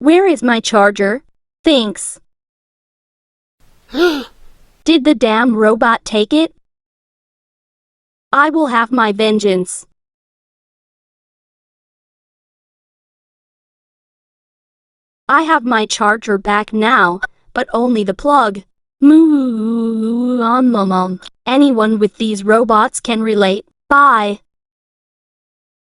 Where is my charger? Thanks. Did the damn robot take it? I will have my vengeance. I have my charger back now, but only the plug. Moo. Anyone with these robots can relate. Bye.